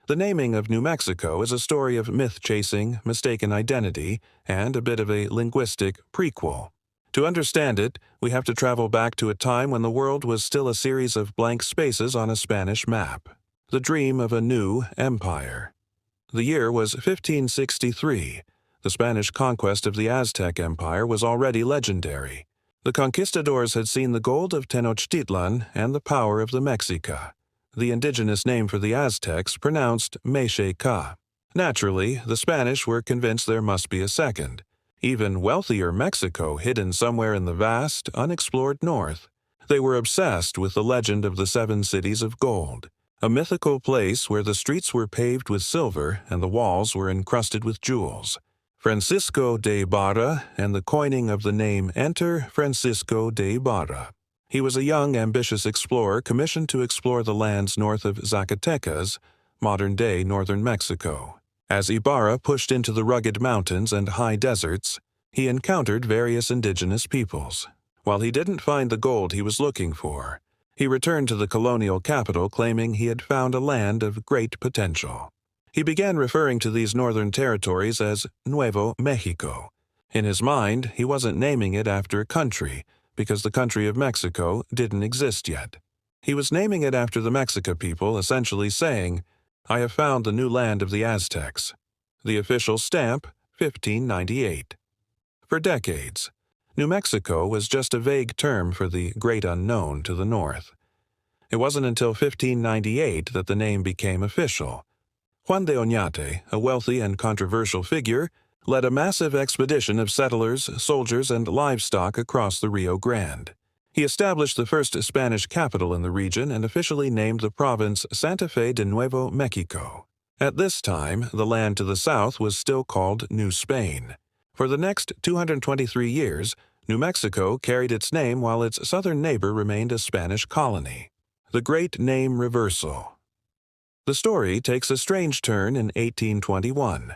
The naming of New Mexico is a story of myth-chasing, mistaken identity, and a bit of a linguistic prequel. To understand it, we have to travel back to a time when the world was still a series of blank spaces on a Spanish map. The dream of a new empire. The year was 1563. The Spanish conquest of the Aztec Empire was already legendary. The conquistadors had seen the gold of Tenochtitlan and the power of the Mexica, the indigenous name for the Aztecs pronounced Mexica. Naturally, the Spanish were convinced there must be a second, even wealthier Mexico hidden somewhere in the vast, unexplored north. They were obsessed with the legend of the Seven Cities of Gold, a mythical place where the streets were paved with silver and the walls were encrusted with jewels. Francisco de Ibarra and the coining of the name Enter Francisco de Ibarra. He was a young, ambitious explorer commissioned to explore the lands north of Zacatecas, modern-day northern Mexico. As Ibarra pushed into the rugged mountains and high deserts, he encountered various indigenous peoples. While he didn't find the gold he was looking for, he returned to the colonial capital claiming he had found a land of great potential. He began referring to these northern territories as Nuevo Mexico. In his mind, he wasn't naming it after a country, because the country of Mexico didn't exist yet. He was naming it after the Mexica people, essentially saying, "I have found the new land of the Aztecs." The official stamp, 1598. For decades, New Mexico was just a vague term for the great unknown to the north. It wasn't until 1598 that the name became official. Juan de Oñate, a wealthy and controversial figure, led a massive expedition of settlers, soldiers, and livestock across the Rio Grande. He established the first Spanish capital in the region and officially named the province Santa Fe de Nuevo Mexico. At this time, the land to the south was still called New Spain. For the next 223 years, New Mexico carried its name while its southern neighbor remained a Spanish colony. The Great Name Reversal. The story takes a strange turn in 1821.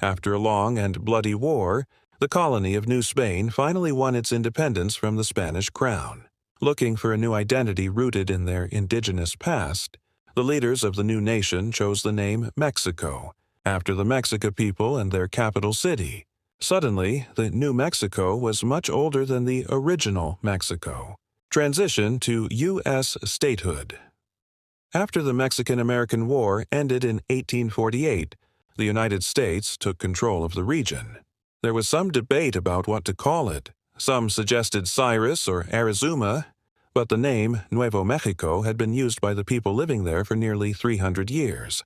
After a long and bloody war, the colony of New Spain finally won its independence from the Spanish crown. Looking for a new identity rooted in their indigenous past, the leaders of the new nation chose the name Mexico, after the Mexica people and their capital city. Suddenly, the New Mexico was much older than the original Mexico. Transition to U.S. statehood. After the Mexican-American War ended in 1848, the United States took control of the region. There was some debate about what to call it. Some suggested Cyrus or Arizuma, but the name Nuevo Mexico had been used by the people living there for nearly 300 years.